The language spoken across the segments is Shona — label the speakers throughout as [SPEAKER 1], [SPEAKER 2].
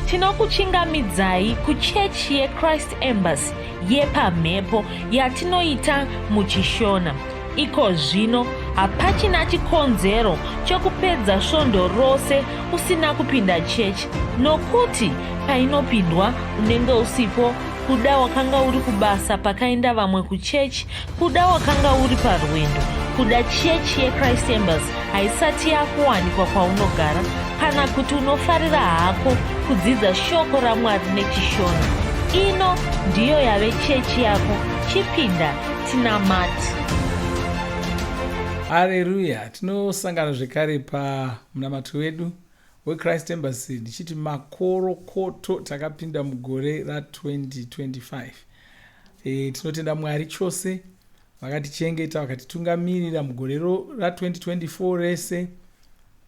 [SPEAKER 1] tinokuchingamidzai kuchechi yeChrist Embassy yepamhepo yatinoita muchishona. Iko zvino hapachina chikonzero chokupedza svondo rose usina kupinda chechi, nokuti painopindwa unenge usipo, kuda wakanga uri kubasa pakaenda vamwe kuchechi, kuda wakanga uri parwendo, kuda chechi yeChrist Embassy haisati yakuwanikwa kwaunogara, kana kuti unofarira hako kudzidza shoko raMwari nechishona. Ino ndiyo yave chechi yako. Chipinda tinamati.
[SPEAKER 2] Haleluya. Tinosangana zvekare pamunamato wedu weChrist Embassy ndichiti makorokoto takapinda mugore ra2025. Tinotenda Mwari chose vakatichengeta vakatitungamirira mugore ra2024 rese,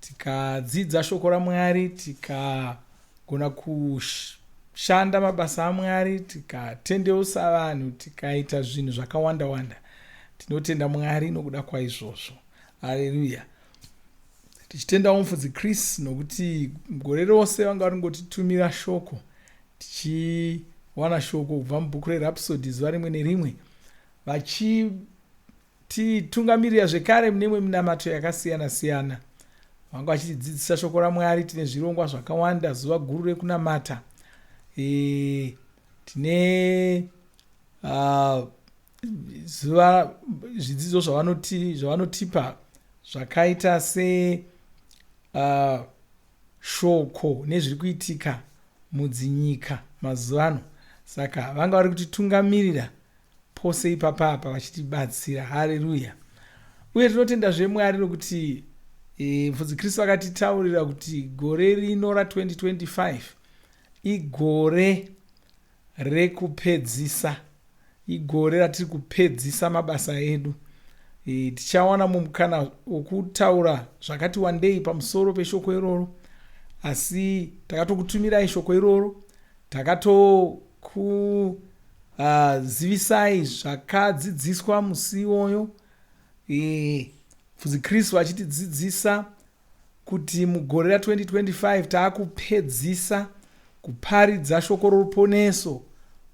[SPEAKER 2] tikadzidza shoko raMwari, tikagona kushanda mabasa aMwari, tikatendeusa vanhu, tikaita zvinhu zvakawanda wanda. Tinotenda Mwari nokuda kwaizvozvo. Haleluya. Tichitenda mufudzi Chris nokuti gore rose vanga varingotitumira shoko, tichiwana shoko kubva mubhuku reRhapsody zuva rimwe nerimwe, vachititungamirira zvekare munemwe minamato yakasiyana siyana. Vanga vachitidzidzisa shoko raMwari. Tine zvirongwa zvakawanda, zuva guru rekunamata. Tine zuva zvidzidzo zvavanotipa zvakaita se shoko nezviri kuitika mudzinyika mazuva ano. Saka vanga vari kutitungamirira pose ipapapa vachitibatsira. Haleluya. Uye tinotenda zveMwari nokuti mufudzi Kristu akatitaurira kuti gore rino ra2025 igore rekupedzisa, igore ratiri kupedzisa mabasa edu. Tichawana mumukana wokutaura zvakati wandei pamusoro peshoko iroro, asi takatokutumirai shoko iroro, takatokuzivisai zvakadzidziswa musi iwoyo. Mufudzi Kristu achitidzidzisa kuti mugore ra2025 taakupedzisa kuparidza shoko roruponeso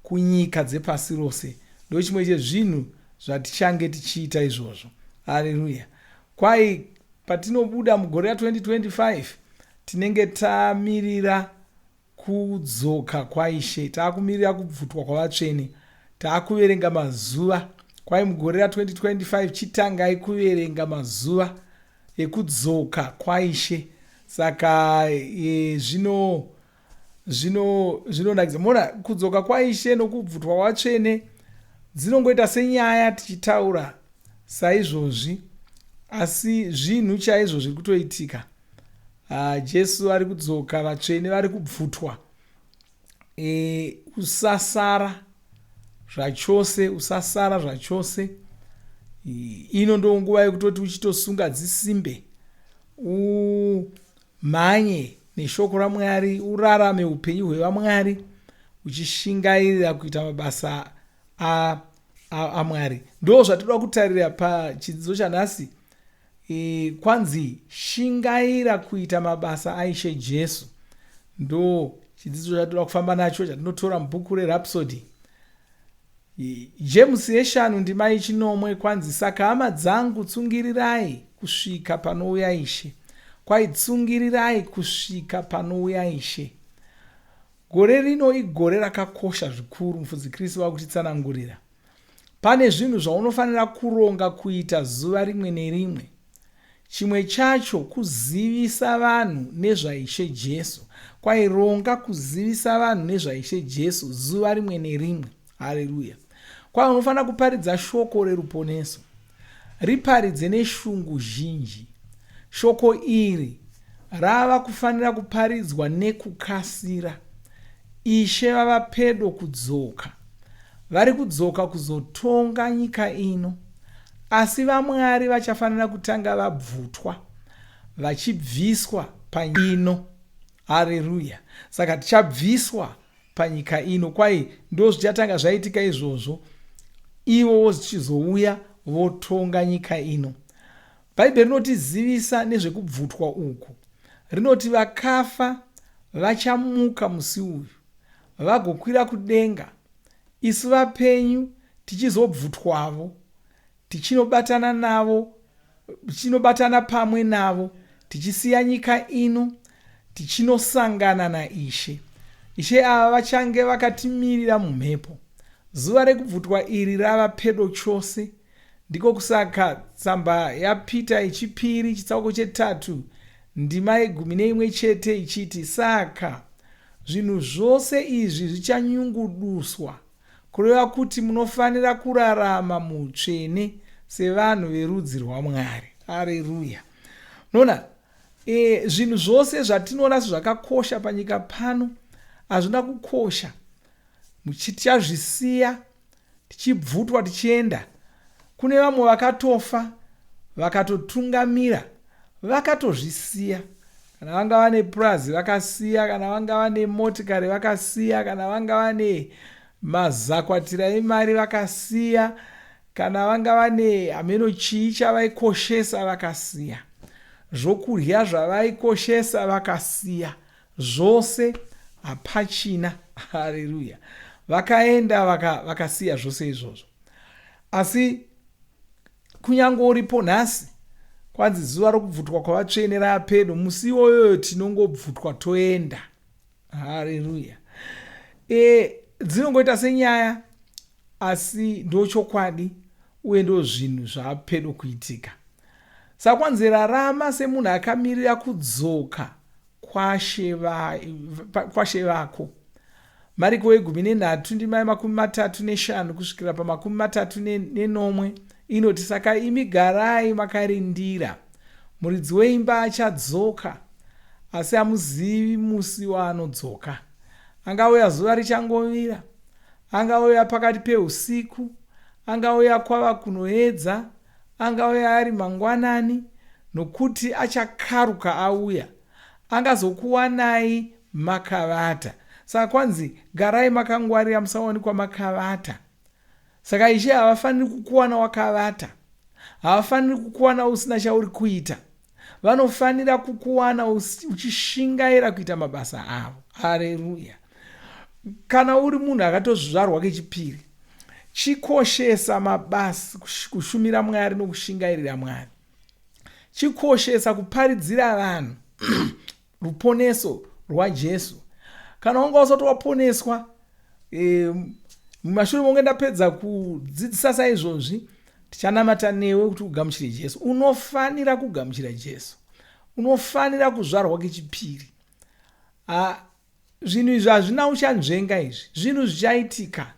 [SPEAKER 2] kunyika dzepasi rose. Ndo chimwe chezvinhu zvatichange tichiita izvozvo. Haleluya. Kwai patinobuda mugore ra2025 tinenge tamirira kudzoka kwaIshe, taakumirira kubvutwa kwavatsvene, taakuverenga mazuva. Kwai mugore ra2025 chitangai kuverenga mazuva ekudzoka kwaIshe. Saka zvinonakidza. Mona kudzoka kwaIshe nokubvutwa kwatsvene dzinongoita senyaya tichitaura saizvozvi, asi zvinhu chaizvo zviri kutoitika. Jesu ari kudzoka, vatsvene vari kubvutwa. Usasara zvachose. Ino ndo nguva yekutoti uchitosunga dzisimbe, umhanye neshoko raMwari, urarame upenyu hwevaMwari, uchishingairira kuita mabasa aMwari. Ndo zvatoda kutarira pachidzidzo chanhasi. Kwanzi shingaira kuita mabasa aIshe Jesu. Ndo chidzidzo chatoda kufamba nacho, chatinotora mubhuku reRhapsody. James 5:9 kwanzi, saka hama dzangu tsungirirai kusvika panouya Ishe. Kwai tsungirirai kusvika panouya Ishe. Gore rino igore rakakosha zvikuru. Mufudzi Kristu wakutitsanangurira. Pane zvinhu zvaunofanira kuronga kuita zuva rimwe nerimwe. Chimwe chacho kuzivisa vanhu nezvaIshe Jesu. Kwai ronga kuzivisa vanhu nezvaIshe Jesu zuva rimwe nerimwe. Haleluya. Kwai unofanira kuparidza shoko reruponeso. Riparidze neshungu zhinji. Shoko iri rava kufanira kuparidzwa nekukasira. Ishe vava pedo kudzoka. Vari kudzoka kuzotonga nyika ino. Asi vaMwari vachafanira kutanga vabvutwa, vachibviswa panyino. Haleluya. Saka tichabviswa panyika ino. Kwai ndo zvichatanga zvaitika izvozvo, ivo zvichizouya votonga nyika ino. Bhaibheri rinotizivisa nezvekubvutwa uku. Rinoti vakafa vachamuka musi uyu vagokwira kudenga, isu vapenyu tichizobvutwavo, tichinobatana navo, tichinobatana pamwe navo, tichisiya nyika ino, tichinosangana naIshe. Ishe ava vachange vakatimirira mumhepo. Zuva rekubvutwa iri rava pedo chose. Ndiko kusaka tsamba yaPita yechipiri chitsauko 3 ndima 11 ichiti, saka zvinhu zvose izvi zvichanyunguduswa, kureva kuti munofanira kurarama muutsvene sevanhu verudzi rwaMwari. Haleluya. Nona zvinhu zvose zvatinoona zvakakosha panyika pano hazvina kukosha tichazvisiya tichibvutwa tichienda. Kune vamwe vakatofa vakatotungamira vakatozvisiya, kana vanga vane purazi vakasiya, kana vanga vane motikari vakasiya, kana vanga vane mazakwatira emari vakasiya, kana vanga vane hameno chii chavaikoshesa vakasiya, zvokudya zvavaikoshesa vakasiya, zvose hapachina. Haleluya. Vakaenda vakasiya zvose izvozvo. Asi kunyange uripo nhasi, kwanzi zuva rokubvutwa kwavatsvene rapedo, musi iwoyo tinongobvutwa toenda. Haleluya. Dzinongoita senyaya, asi ndochokwadi uye ndo zvinhu zvapedo kuitika. Saka kwanzi rarama semunhu akamirira kudzoka kwashe vako. Mariko 13 ndima 35 kusvikira pa39 inoti, saka imi garai makarindira, muridzi weimba achadzoka, asi hamuzivi musi waanodzoka. Angauya zuva richangovira, angauya pakati peusiku, angauya kwava kunoedza, angauya ari mangwanani, nokuti achakaruka auya, angazokuwanai makavata. Saka kwanzi garai makangwarira, musawanikwa makavata. Saka Ishe havafaniri kukuwana wakavata, havafaniri kukuwana usina chauri kuita. Vanofanira kukuwana uchishingaira kuita mabasa avo. Haleluya. Kana uri munhu akatozvarwa kechipiri, chikoshesa mabasa, kushumira Mwari nokushingairira Mwari. Chikoshesa kuparidzira vanhu ruponeso rwaJesu. Kana wanga usati waponeswa, mumashure monge ndapedza kudzidzisa saizvozvi, tichanamata newe kuti ugamuchire Jesu. Unofanira kugamuchira Jesu. Unofanira kuzvarwa kechipiri. Zvinhu izvi hazvina uchanzvenga izvi. Zvinhu zvichaitika.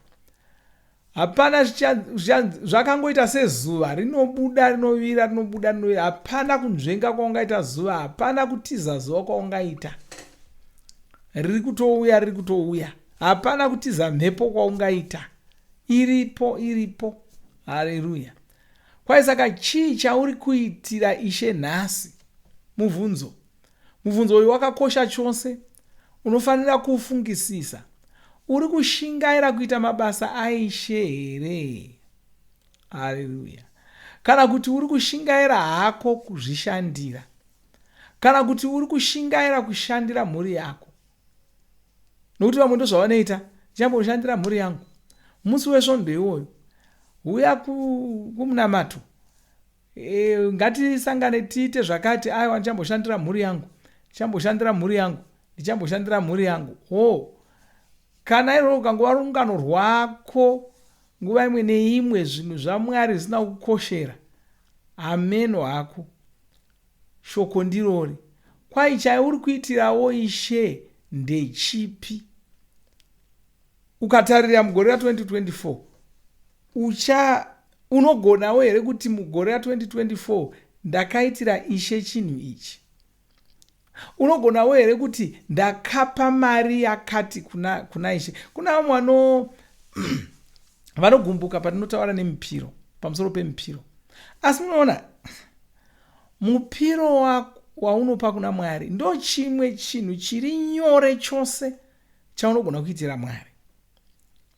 [SPEAKER 2] Hapana zvakangoita sezuva rinobuda rinovira, rinobuda rinovira. Hapana kunzvenga kwaungaita zuva, hapana kutiza zuva kwaungaita. Riri kutouya. Hapana kutiza mhepo kwaungaita. Iripo. Haleluya. Kwai saka chii chauri kuitira Ishe nhasi? Mubvunzo uyu wakakosha chose. Unofanira kufungisisa. Uri kushingaira kuita mabasa aIshe here? Haleluya. Kana kuti uri kushingaira hako kuzvishandira, kana kuti uri kushingaira kushandira mhuri yako. Nokuti vamwe ndozvavanoita, ndichamboshandira mhuri yangu. Musi wesvondo iwoyo, uya kumunamato, ngatisangane tiite zvakati, aiwa ndichamboshandira mhuri yangu. Kana iro ukangova rungano rwako nguva imwe neimwe, zvinhu zvaMwari zvisina kukoshera, ameno hako, shoko ndirori. Kwai chauri kuitirawo Ishe ndechipi? Ukatarira mugore ra2024, unogonawo here kuti mugore ra2024 ndakaitira Ishe chinhu ichi? Unogonawo here kuti ndakapa mari yakati kuna Ishe? Kuna vamwe vanogumbuka patinotaura nemupiro, pamusoro pemupiro. Asi munoona, mupiro waunopa kuna Mwari ndo chimwe chinhu chiri nyore chose chaunogona kuitira Mwari.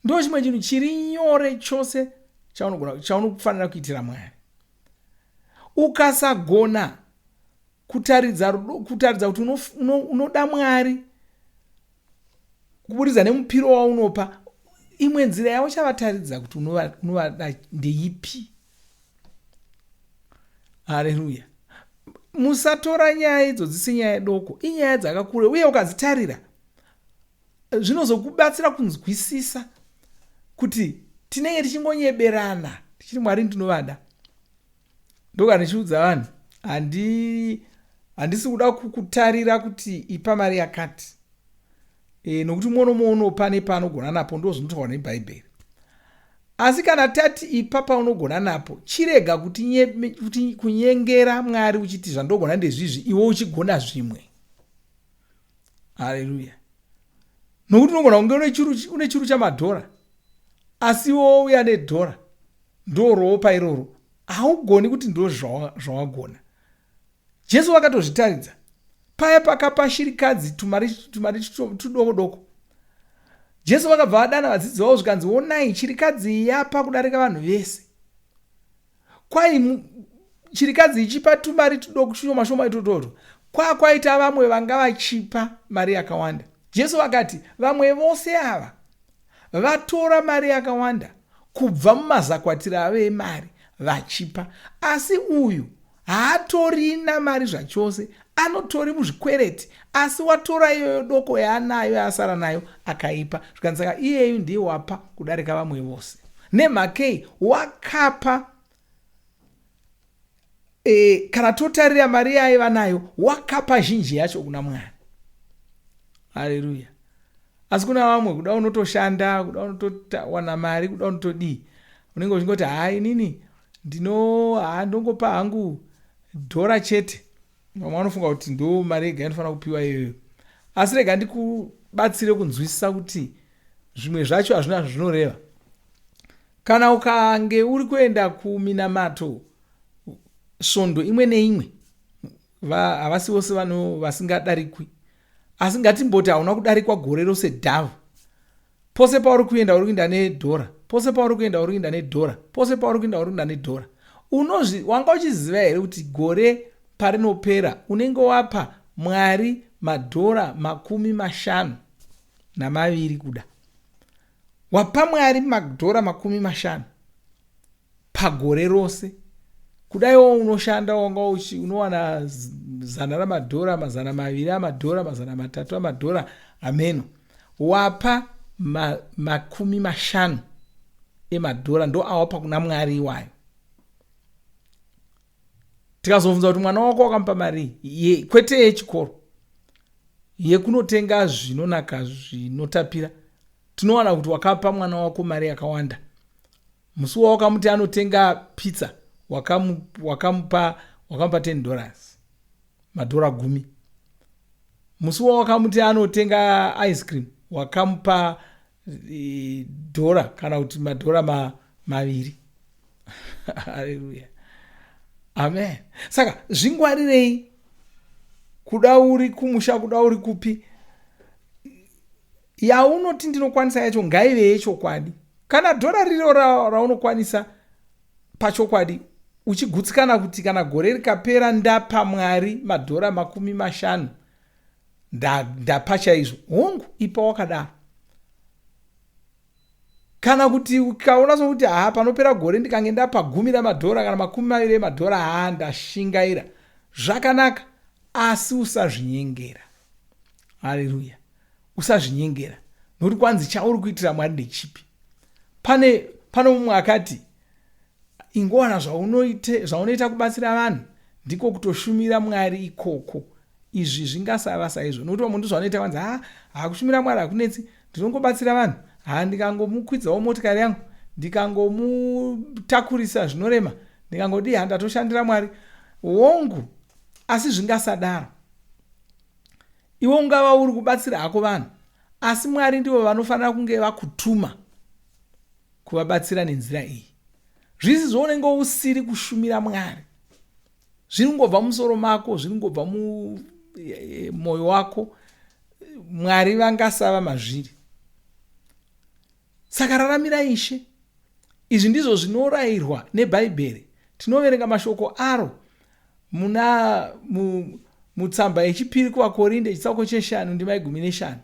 [SPEAKER 2] Ndo chimwe chinhu chiri nyore chose chaunofanira kuitira Mwari. Ukasagona kutaridza kuti unoda Mwari kuburikidza nemupiro waunopa, imwe nzira yavo chavataridza kuti unovada ndeipi. Haleluya. Musatora nyaya idzodzi senyaya doko, inyaya dzakakura, uye ukadzitarira zvinozokubatsira kunzwisisa kuti tinenge tichingonyeberana tichiti Mwari ndinovada. Ndoka ndichiudza vanhu, handisi kuda kukutarira kuti ipa mari yakati, nokuti unopa nepaanogona napo ndo zvinotaurwa neBhaibheri. Asi kana tati ipa paunogona napo, chirega kuti kunyengera Mwari uchiti zvandogona ndezvizvi iwe uchigona zvimwe. Haleluya. Nokuti unogona kunge une chiru chamadhora, asi iwe uya nedhora ndoropa iroro, haugoni kuti ndo zvawagona. Jesu wakatozvitaridza paya pakapa shirikadzi tumari tudoko doko. Jesu vakabva vadana vadzidzi vavo zvikanzi, onai chirikadzi yapa kudarika vanhu vese. Kwai chirikadzi ichipa tumari tudoko shoma shoma itototo, kwaita vamwe vanga vachipa mari yakawanda. Jesu vakati vamwe vose ava vatora mari yakawanda kubva mumazakwatira avo emari vachipa, asi uyu haatorina mari zvachose, anotori muzvikwereti, asi watora iyoyo doko yaanayo yaasara nayo akaipa. Zvikansaka iyeyu ndiye wapa kudarika vamwe vose. Nemhakei wakapa, kana totarira mari yaaiva nayo, wakapa zhinji yacho kuna Mwari. Haleluya. Asi kuna vamwe kuda unotoshanda, kuda unotowana mari, kuda unotodii, unenge uchingoti hai inini ndongopa hangu dhora chete. Vamwe vanofunga kuti ndo mari yega inofanira kupiwa iyoyo. Asi rega ndikubatsire kunzwisisa kuti zvimwe zvacho hazvina zvinoreva. Kana ukange uri kuenda kuminamato svondo imwe neimwe, havasi vose vanhu vasingadarikwi, asi ngatimboti hauna kudarikwa gore rose dhavo. Pose pauri kuenda uri kuenda nedhora, pose pauri kuenda uri kuenda nedhora, pose pauri kuenda uri kuenda nedhora. Wanga uchiziva here kuti gore parinopera unenge wapa Mwari madhora 52 kuda. Wapa Mwari madhora 50 pagore rose. Kudaiwo unoshanda wanga unowana 100 ramadhora, 200 amadhora, 300 amadhora, ameno. Wapa 50 emadhora ndo awapa kuna Mwari iwayo. Tikazobvunza kuti mwana wako wakampa mari, kwete yechikoro, yekunotenga zvinonaka zvinotapira, tinowana kuti wakapa mwana wako mari yakawanda. Musi wawakamuti anotenga pizza, wakamupa $10, madhora 10. Musi wawakamuti anotenga ice cream, wakamupa dhora kana kuti madhora 2. Haleluya. Amen. Saka zvingwarirei, kuda uri kumusha, kuda uri kupi, yaunoti ndinokwanisa yacho ngaive yechokwadi. Kana dhora riro raunokwanisa pachokwadi, uchigutsikana kuti kana gore rikapera ndapa Mwari madhora 50, ndapa chaizvo, hongu ipa wakadaro. Kana kuti ukaona sokuti panopera gore ndikange ndapa 10 ramadhora kana 20 emadhora, ndashingaira, zvakanaka, asi usazvinyengera. Haleluya. Usazvinyengera, nokuti kwanzi chauri kuitira Mwari ndechipi. Pane mumwe akati, ingowana zvaunoita kubatsira vanhu ndiko kutoshumira Mwari ikoko. Izvi zvingasava saizvo, nokuti munhu zvanoita kwanzi kushumira Mwari hakunetsi, ndinongobatsira vanhu, ndikangomukwidzawo motikari yangu, ndikangomutakurisa zvinorema, ndikangodi ndatoshandira Mwari. Hongu, asi zvingasadaro. Iwe ungava uri kubatsira hako vanhu, asi Mwari ndivo vanofanira kunge vakutuma kuvabatsira nenzira iyi. Zvisi zvounenge usiri kushumira Mwari, zvinongobva musoro mako, zvinongobva mumwoyo wako, Mwari vangasava mazviri. Saka raramira Ishe. Izvi ndizvo zvinorayirwa neBhaibheri. Tinoverenga mashoko aro mutsamba yechipiri kuvaKorinde chitsauko 5:15.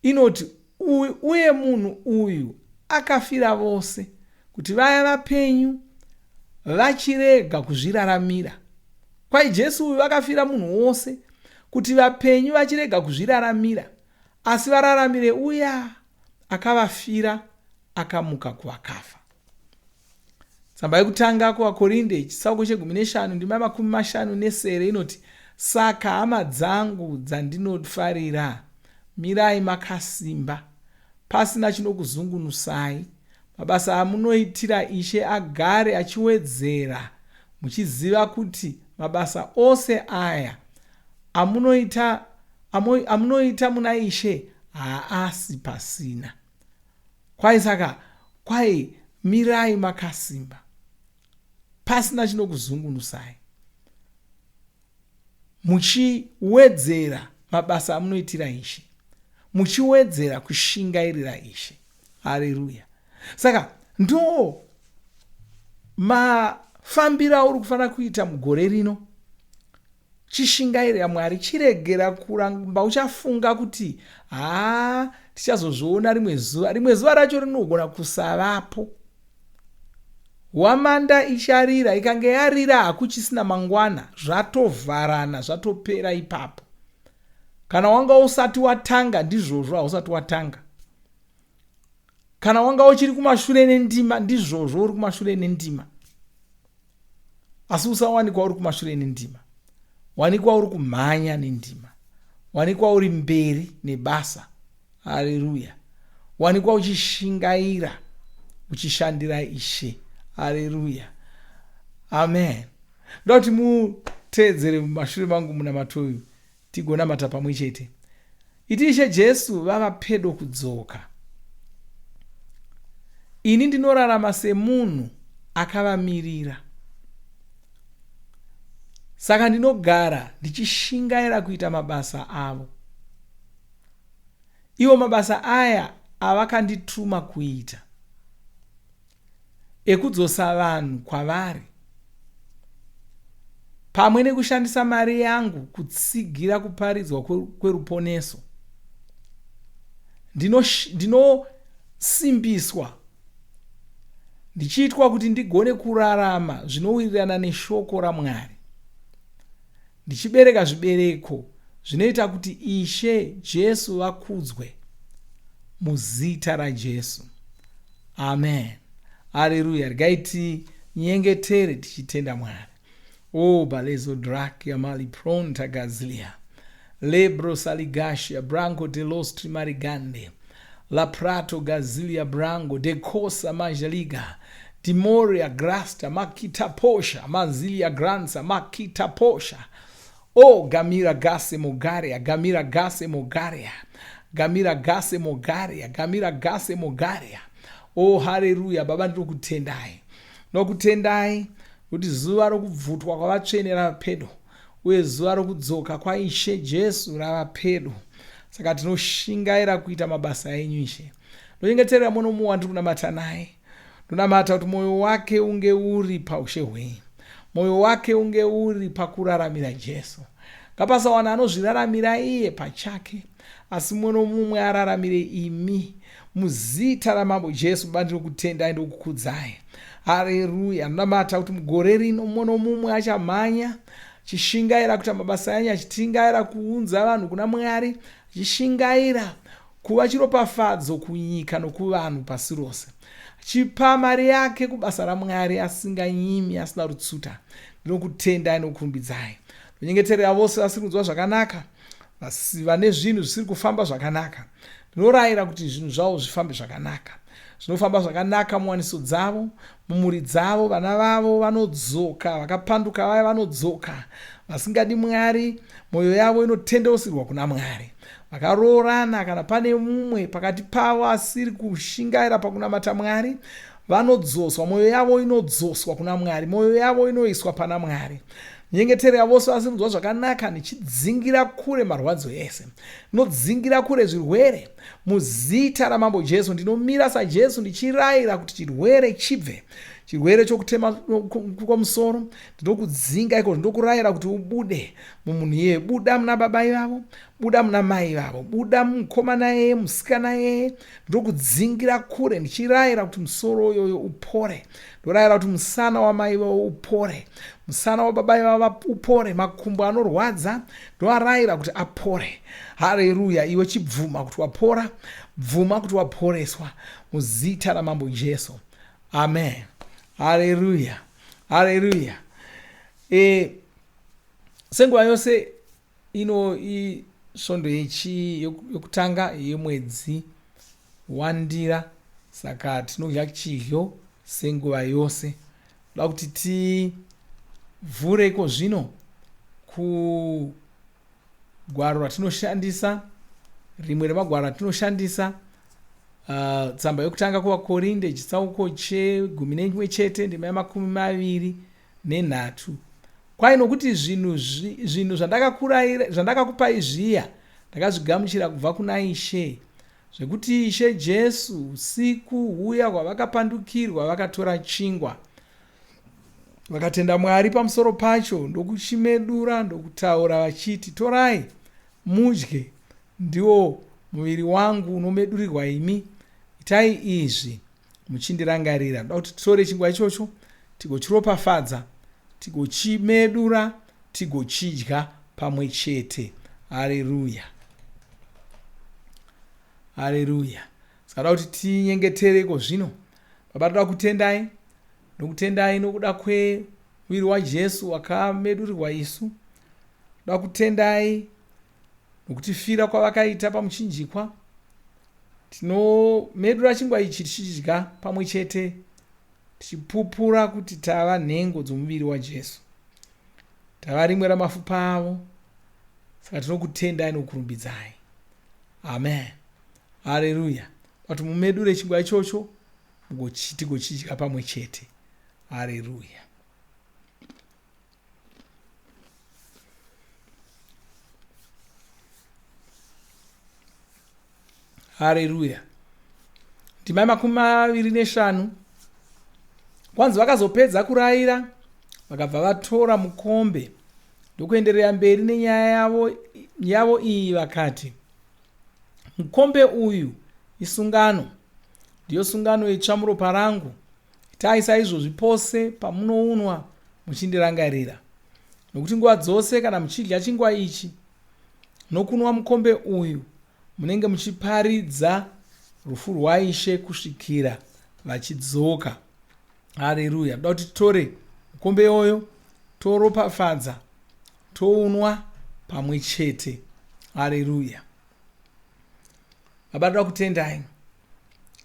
[SPEAKER 2] inoti uye munhu uyu akafira vose kuti vaya vapenyu vachirega kuzviraramira. Kwai Jesu uyu akafira munhu wose kuti vapenyu vachirega kuzviraramira, asi vararamire uya akavafira akamuka kuvakafa. Tsamba yekutanga kuvakorinde chisago 15:57 inoti, saka hama dzangu dzandinofarira, mirai makasimba, pasina chinokuzungunusai. Mabasa amunoitira Ishe agare achiwedzera, muchiziva kuti mabasa ose aya amunoita muna Ishe haasi pasina. Kwai mirai makasimba, pasina chinokuzungunusai, muchiwedzera mabasa amunoitira Ishe, muchiwedzera kushingairira Ishe. Haleluya. Saka ndo mafambiro auri kufanira kuita mugore rino. Chishingairira Mwari, chiregera kuramba uchafunga kuti tichazozviona rimwe zuva racho rinogona kusavapo. Hwamanda icharira, ikange yarira hakuchisina mangwana, zvatovharana, zvatopera ipapo. Kana wanga usati watanga, ndizvozvo hausati watanga. Kana wanga uchiri kumashure nendima, ndizvozvo uri kumashure nendima. Asi usawanikwa uri kumashure nendima, wanikwa uri kumhanya nendima, wanikwa uri mberi nebasa. Haleluya. Wanikwa uchishingaira, uchishandira Ishe. Haleluya. Amen. Ndoti muteedzere mumashure mangu muna matoyu tigonamata pamwe chete. Iti Ishe Jesu vava pedo kudzoka. Ini ndinorarama semunhu akavamirira. Saka ndinogara ndichishingaira kuita mabasa avo. Iwo mabasa aya avakandituma kuita, ekudzosa vanhu kwavari, pamwe nekushandisa mari yangu kutsigira kuparidzwa kweruponeso. Ndinosimbiswa, ndichiitwa kuti ndigone kurarama zvinowirirana neshoko raMwari, ndichibereka zvibereko zvinoita kuti Ishe Jesu vakudzwe muzita raJesu. Amen. Haleluya. Regai tinyengetere tichitenda Mwari. Balezo draki amali pronta gazlia, lebro saligasha branco de los trimarigande, la prato gazilia branco de cosa majaliga, timoria grasta makita posha, mazilia granza makita posha. Gamira gase mogaria, gamira gase mogaria, gamira gase mogaria, gamira gase mogaria. Haleluya. Baba ndokutendai kuti zuva rokubvutwa kwavatsvene rava pedo, uye zuva rokudzoka kwaIshe Jesu rava pedo. Saka tinoshingaira kuita mabasa enyu Ishe. Ndonyengeterera muno munhu wandiri kunamata naye. Ndonamata kuti mwoyo wake unge uri paushe hwenyu, mwoyo wake unge uri pakuraramira Jesu. Ngapasawana anozviraramira iye pachake, asi muno mumwe araramire imi. Muzita ramambo Jesu bandiro kutendai ndokukudzai. Haleluya. Ndonamata kuti mugore rino muno mumwe achamhanya, chishingaira kuti mabasa enyu, achitingaira kuunza vanhu kuna Mwari, chishingaira kuva chiropafadzo kunyika nokuvanhu pasi rose, chipa mari yake kubasa raMwari asinganyimi, asina rutsuta. Ndinokutendai nokurumbidzai. Ndonyengeterera vose vasiri kunzwa zvakanaka, vane zvinhu zvisiri kufamba zvakanaka. Ndinorayira kuti zvinhu zvavo zvifambe zvakanaka. Zvinofamba zvakanaka muwaniso dzavo, mumhuri dzavo, vana vavo vanodzoka, vakapanduka vaya vanodzoka, vasingadi Mwari, mwoyo yavo inotendeutsirwa kuna Mwari. Vakaroorana, kana pane mumwe pakati pavo asiri kushingaira pakunamata Mwari, vanodzoswa, mwoyo yavo inodzoswa kuna Mwari, mwoyo yavo inoiswa pana Mwari. Nyengeterera vose vasiri kunzwa zvakanaka, ndichidzingira kure marwadzo ese, ndinodzingira kure zvirwere muzita ramambo Jesu. Ndinomira saJesu ndichirayira kuti chirwere chibve, chirwere chokutema kwamusoro ndinokudzinga iko, ndinokurayira kuti ubude mumunhu iyeye. Buda muna baba ivavo, buda muna mai vavo, buda mukomana yeye, musikana yeye. Ndinokudzingira kure ndichirayira kuti musoro uyoyo upore. Ndorayira kuti musana wamai vavo upore, musana wababa ivavo upore. Makumbo anorwadza ndoarayira kuti apore. Haleluya! Iwe chibvuma kuti wapora, bvuma kuti waporeswa muzita ramambo Jesu. Amen. Haleluya, haleluya. Senguva yose ino isvondo yokutanga yemwedzi wandira, saka tinodya chidyo senguva yose. Toda kuti tivhureko zvino kugwaro ratinoshandisa, rimwe remagwaro ratinoshandisa, tsamba yokutanga kuvakorinde chitsauko 11 ndima ya 23. Kwai nokuti zvinhu zvandakakupai zviya ndakazvigamuchira kubva kuna Ishe, zvekuti Ishe Jesu usiku huya hwavakapandukirwa vakatora chingwa, vakatenda Mwari pamusoro pacho, ndokuchimedura ndokutaura vachiti, torai mudye, ndiwo muviri wangu unomedurirwa imi, itai izvi muchindirangarira. Ndoda kuti titore chingwa ichocho tigochiropafadza, tigochimedura, tigochidya pamwe chete. Haleluya, haleluya. Saka toda kuti tinyengetereko zvino. Baba, toda kutendai nokutendai nokuda kwemuviri waJesu wakamedurirwa isu. Toda kutendai nokutifira kwavakaita pamuchinjikwa. Tinomedura chingwa ichi tichidya pamwe chete, tichipupura kuti tava nhengo dzomuviri waJesu, tava rimwe ramafupa avo. Saka tinokutendai nokurumbidzai. Amen. Haleluya. Kuti mumedure chingwa ichocho tigochidya pamwe chete. Haleluya. Haleluya. Ndima 25. Kwanzi vakazopedza kurayira, vakabva vatora mukombe ndokuenderera mberi nenyaya yavo iyi, vakati, mukombe uyu isungano, ndiyo sungano itsva muropa rangu. Itai saizvozvi pose pamunounwa muchindirangarira. Nokuti nguva dzose kana muchidya chingwa ichi nokunwa mukombe uyu, munenge muchiparidza rufu rwaIshe kusvikira vachidzoka. Haleluya. Toda kuti titore mukombe oyo, toropafadza, tounwa pamwe chete. Haleluya. Baba, toda kutendai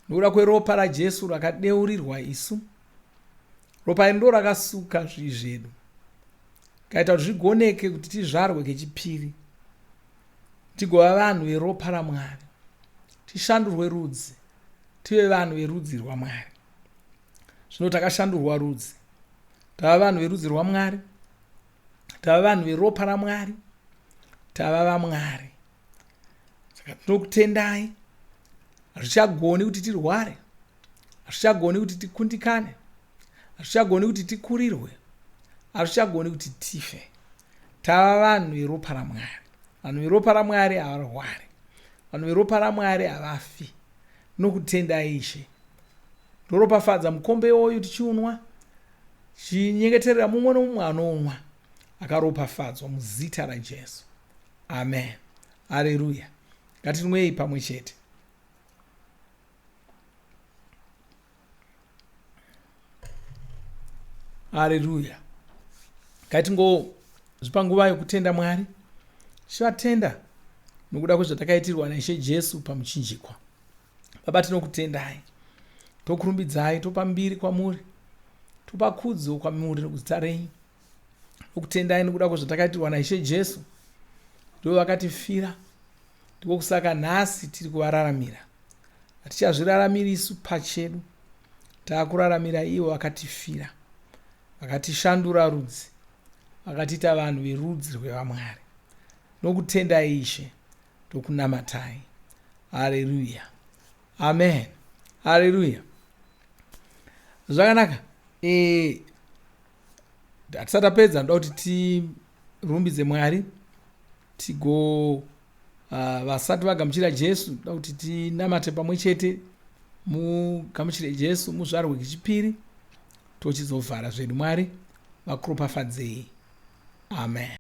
[SPEAKER 2] nokuda kweropa raJesu rakadeurirwa isu. Ropa iri ndo rakasuka zvivi zvedu, kaita kuti zvigoneke kuti tizvarwe kechipiri, tigova vanhu veropa raMwari, tishandurwe rudzi, tive vanhu verudzi rwaMwari. Zvino takashandurwa rudzi, tava vanhu verudzi rwaMwari, tava vanhu veropa raMwari, tava vaMwari. Saka tinokutendai. Hazvichagoni kuti tirware, hazvichagoni kuti tikundikane, hazvichagoni kuti tikurirwe, hazvichagoni kuti tife. Tava vanhu veropa raMwari. Vanhu veropa raMwari havarwari, vanhu veropa raMwari havafi. Nokutendai Ishe. Toropafadza mukombe oyu tichiunwa, chinyengeterera mumwe nomumwe anounwa akaropafadzwa muzita raJesu. Amen. Haleluya. Ngatinwei pamwe chete. Haleluya. Ngatingozvipa nguva yokutenda Mwari, tichivatenda nokuda kwezvatakaitirwa naIshe Jesu pamuchinjikwa. Baba, tinokutendai, tokurumbidzai, topa mbiri kwamuri, topa kudzo kwamuri nokuzita renyu. Tokutendai nokuda kwezvatakaitirwa naIshe Jesu, ndivo vakatifira, ndiko kusaka nhasi tiri kuvararamira. Hatichazviraramiri isu pachedu, taakuraramira ivo vakatifira, vakatishandura rudzi, vakatiita vanhu verudzi rwevaMwari. Nokutendai Ishe, tokunamatai. Haleluya. Amen. Haleluya. Zvakanaka. hatisati apedza ndoda kuti tirumbidze Mwari vasati vagamuchira Jesu ndoda kuti tinamate pamwe chete mugamuchire Jesu muzvarwe kechipiri tochizovhara zvedu. Mwari vakuropafadzei. Amen.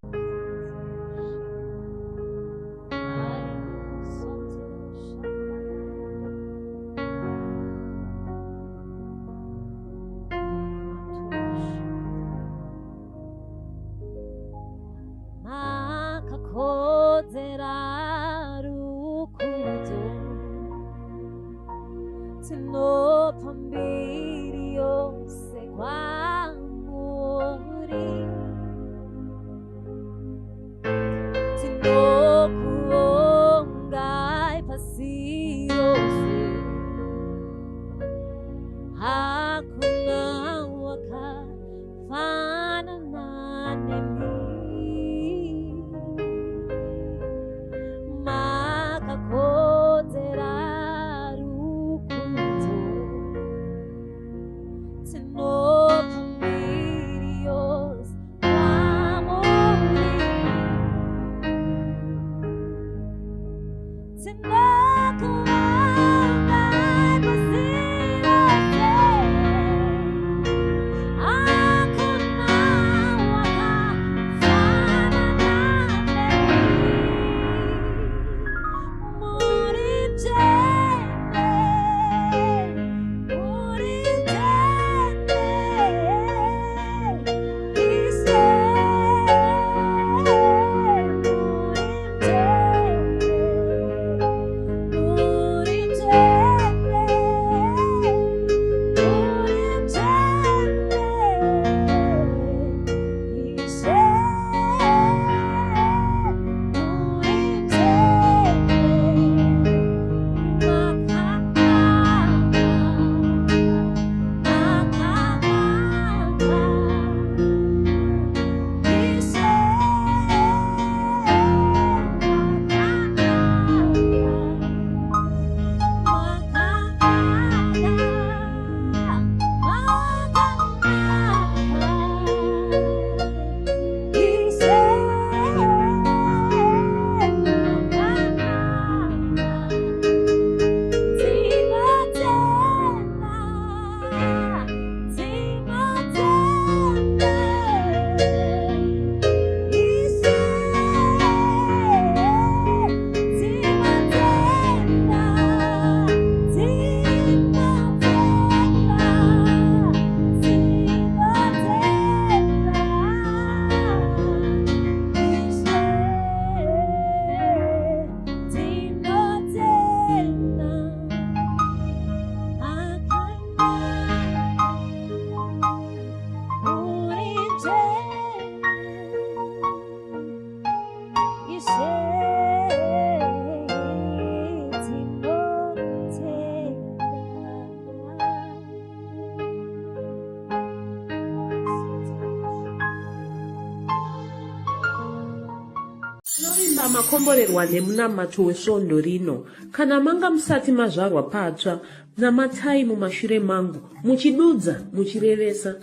[SPEAKER 1] Makomborerwa nemunamato wesvondo rino. Kana manga musati mazvarwa patsva, namatai mumashure mangu, muchidudza, muchirevesa.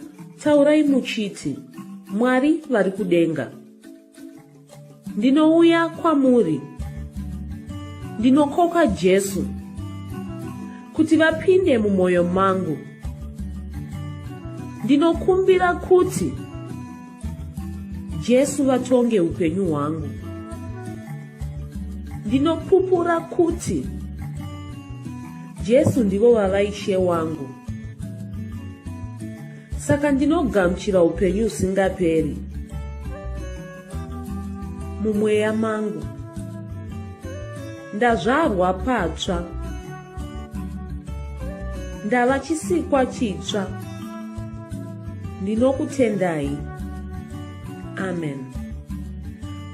[SPEAKER 1] Taurai muchiti, Mwari vari kudenga, ndinouya kwamuri, ndinokoka Jesu kuti vapinde mumwoyo mangu. Ndinokumbira kuti Jesu vatonge upenyu hwangu. Ndinopupura kuti Jesu ndivo vavaishe wangu. Saka ndinogamuchira upenyu usingaperi mumweya mangu. Ndazvarwa patsva, ndava chisikwa chitsva. Ndinokutendai. Amen.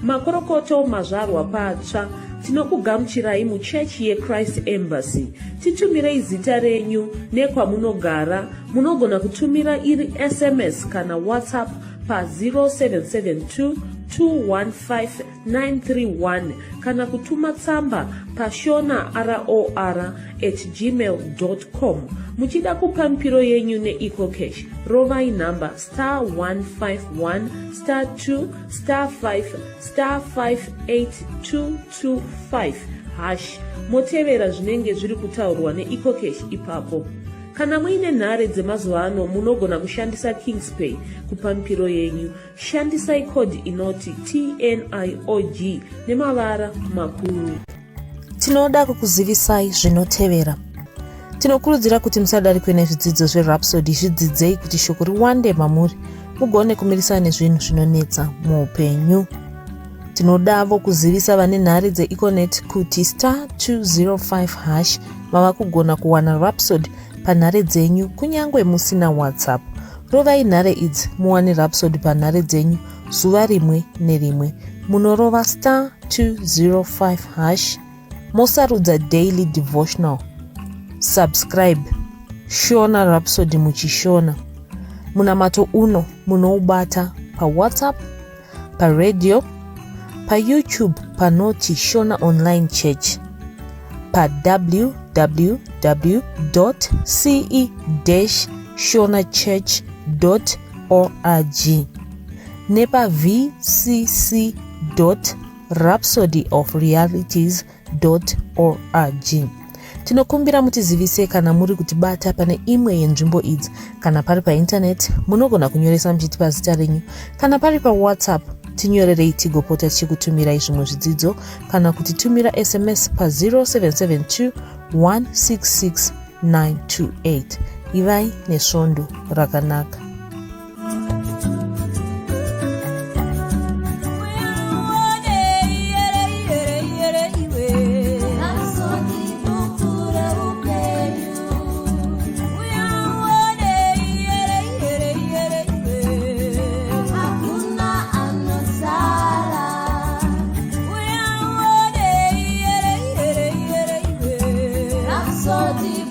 [SPEAKER 1] Makorokoto mazvarwa patsva, tinokugamuchirai muchechi yeChrist Embassy. Titumirei zita renyu nekwamunogara. Munogona kutumira iri SMS kana WhatsApp pa 0772 215931 kana kutuma tsamba pashonaror@gmail.com. Muchida kupa mpiro yenyu neEcocash, rovai nhamba *151*2*5*58222 motevera zvinenge zviri kutaurwa neEcocash ipapo. Kana muine nhare dzemazuva ano munogona kushandisa KingsPay kupa mpiro yenyu. Shandisai kodi inoti TNIOG nemavara makuru.
[SPEAKER 3] Tinoda kukuzivisai zvinotevera. Tinokurudzira kuti musadarikwe nezvidzidzo zveRhapsody. Zvidzidzei kuti shoko riwande mamuri mugone kumirisana nezvinhu zvinonetsa muupenyu. Tinodavo kuzivisa vane nhare dzeEconet kuti *205# vava kugona kuwana Rhapsody panhare dzenyu kunyangwe musina WhatsApp. Rovai nhare idzi muwane Rhapsody panhare dzenyu zuva rimwe nerimwe. Munorova *205# mosarudza daily devotional. Subscribe Shona Rhapsody muchishona. Munamato uno munoubata paWhatsApp, paradio, paYouTube panoti Shona Online Church, www.ce-shonachurch.org nepa vcc.rhapsodyofrealities.org. Tinokumbira mutizivise kana muri kutibata pane imwe yenzvimbo idzi. Kana pari painternet munogona kunyoresa muchitipa zita renyu. Kana pari paWhatsApp tinyorerei tigopota tichikutumirai zvimwe zvidzidzo kana kutitumira SMS pa0772 166 928. Ivai nesvondo rakanaka.
[SPEAKER 4] So deep.